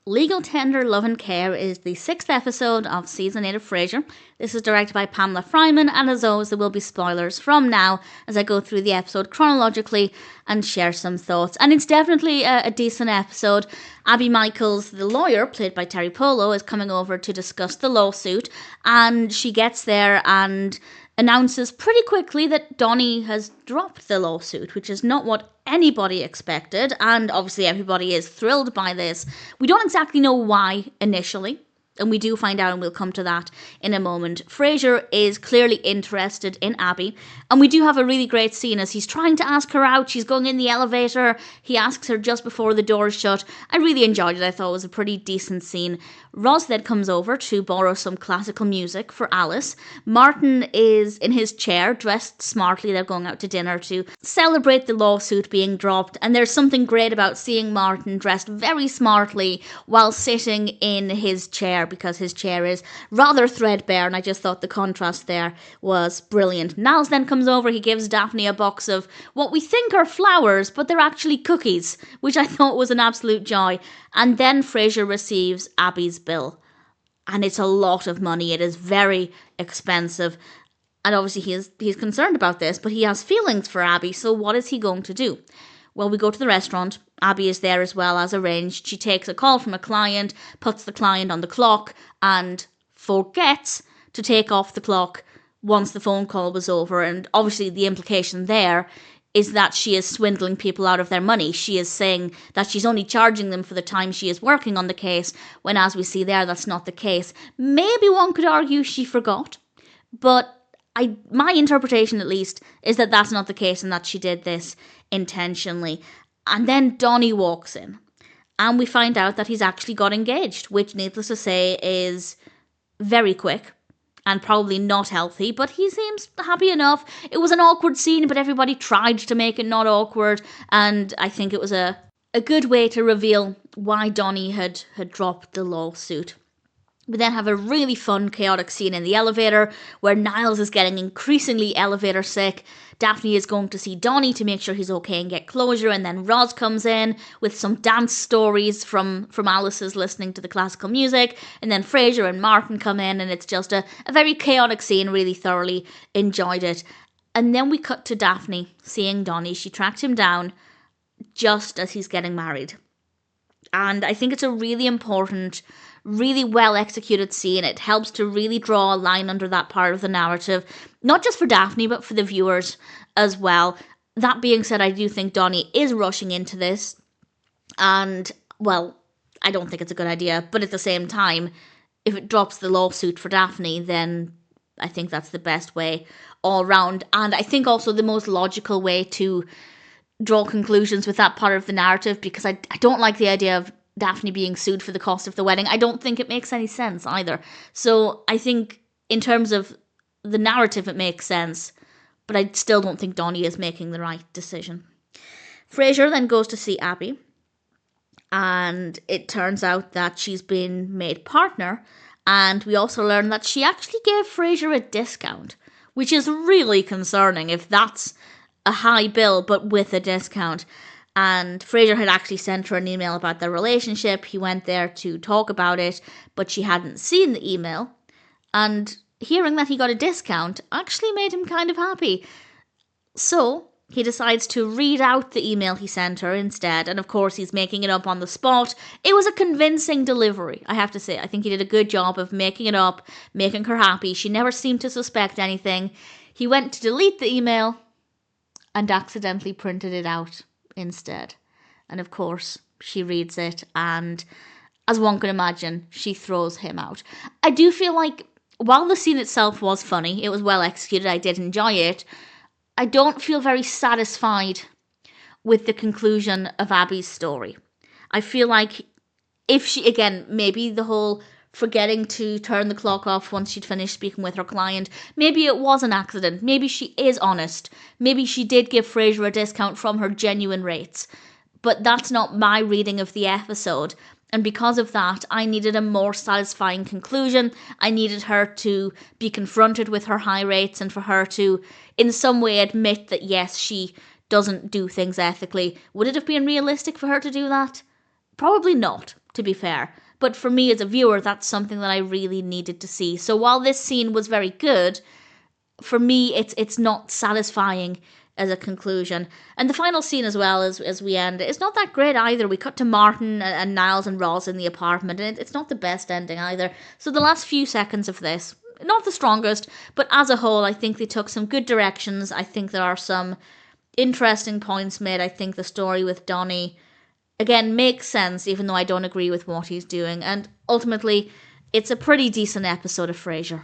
Legal Tender Love and Care is the 6th episode of Season 8 of Frasier. This is directed by Pamela Fryman, and as always there will be spoilers from now as I go through the episode chronologically and share some thoughts. And it's definitely a decent episode. Abby Michaels, the lawyer, played by Teri Polo, is coming over to discuss the lawsuit, and she gets there and announces pretty quickly that Donny has dropped the lawsuit, which is not what anybody expected, and obviously everybody is thrilled by this. We don't exactly know why initially, and we do find out, and we'll come to that in a moment. Frasier is clearly interested in Abby, and we do have a really great scene as he's trying to ask her out. She's going in the elevator. He asks her just before the door is shut. I really enjoyed it. I thought it was a pretty decent scene. Roz then comes over to borrow some classical music for Alice. Martin is in his chair, dressed smartly. They're going out to dinner to celebrate the lawsuit being dropped, and there's something great about seeing Martin dressed very smartly while sitting in his chair, because his chair is rather threadbare, and I just thought the contrast there was brilliant. Niles then comes over. He gives Daphne a box of what we think are flowers, but they're actually cookies, which I thought was an absolute joy. And then Frasier receives Abby's bill, and it's a lot of money. It is very expensive, and obviously he's concerned about this, but he has feelings for Abby, so what is he going to do? Well, we go to the restaurant. Abby is there as well, as arranged. She takes a call from a client, puts the client on the clock, and forgets to take off the clock once the phone call was over. And obviously the implication there is that she is swindling people out of their money. She is saying that she's only charging them for the time she is working on the case, when, as we see there, that's not the case. Maybe one could argue she forgot, but my interpretation, at least, is that that's not the case and that she did this intentionally. And then Donny walks in, and we find out that he's actually got engaged, which, needless to say, is very quick and probably not healthy, but he seems happy enough. It was an awkward scene, but everybody tried to make it not awkward, and I think it was a good way to reveal why Donny had dropped the lawsuit. We then have a really fun, chaotic scene in the elevator where Niles is getting increasingly elevator sick. Daphne is going to see Donny to make sure he's okay and get closure, and then Roz comes in with some dance stories from Alice's listening to the classical music, and then Frasier and Martin come in, and it's just a very chaotic scene. Really thoroughly enjoyed it. And then we cut to Daphne seeing Donny. She tracked him down just as he's getting married. And I think it's a really important, really well executed scene. It helps to really draw a line under that part of the narrative, not just for Daphne, but for the viewers as well. That being said, I do think Donny is rushing into this, and, well, I don't think it's a good idea, but at the same time, if it drops the lawsuit for Daphne, then I think that's the best way all round, and I think also the most logical way to draw conclusions with that part of the narrative, because I don't like the idea of Daphne being sued for the cost of the wedding. I don't think it makes any sense either. So I think in terms of the narrative it makes sense, but I still don't think Donny is making the right decision. Frasier then goes to see Abby, and it turns out that she's been made partner, and we also learn that she actually gave Frasier a discount, which is really concerning if that's a high bill but with a discount. And Frasier had actually sent her an email about their relationship. He went there to talk about it, but she hadn't seen the email. And hearing that he got a discount actually made him kind of happy. So he decides to read out the email he sent her instead. And of course, he's making it up on the spot. It was a convincing delivery, I have to say. I think he did a good job of making it up, making her happy. She never seemed to suspect anything. He went to delete the email and accidentally printed it out instead. And of course, she reads it, and as one can imagine, she throws him out. I do feel like, while the scene itself was funny, it was well executed, I did enjoy it, I don't feel very satisfied with the conclusion of Abby's story. I feel like if she, again, maybe the whole forgetting to turn the clock off once she'd finished speaking with her client, maybe it was an accident, maybe she is honest, maybe she did give Frasier a discount from her genuine rates, but that's not my reading of the episode, and because of that, I needed a more satisfying conclusion. I needed her to be confronted with her high rates, and for her to, in some way, admit that yes, she doesn't do things ethically. Would it have been realistic for her to do that? Probably not. to be fair. But for me as a viewer, that's something that I really needed to see. So while this scene was very good, for me, it's not satisfying as a conclusion. And the final scene as well, as we end, it's not that great either. We cut to Martin and Niles and Ross in the apartment, and it's not the best ending either. So the last few seconds of this, not the strongest, but as a whole, I think they took some good directions. I think there are some interesting points made. I think the story with Donny, again, makes sense, even though I don't agree with what he's doing. And ultimately, it's a pretty decent episode of Frasier.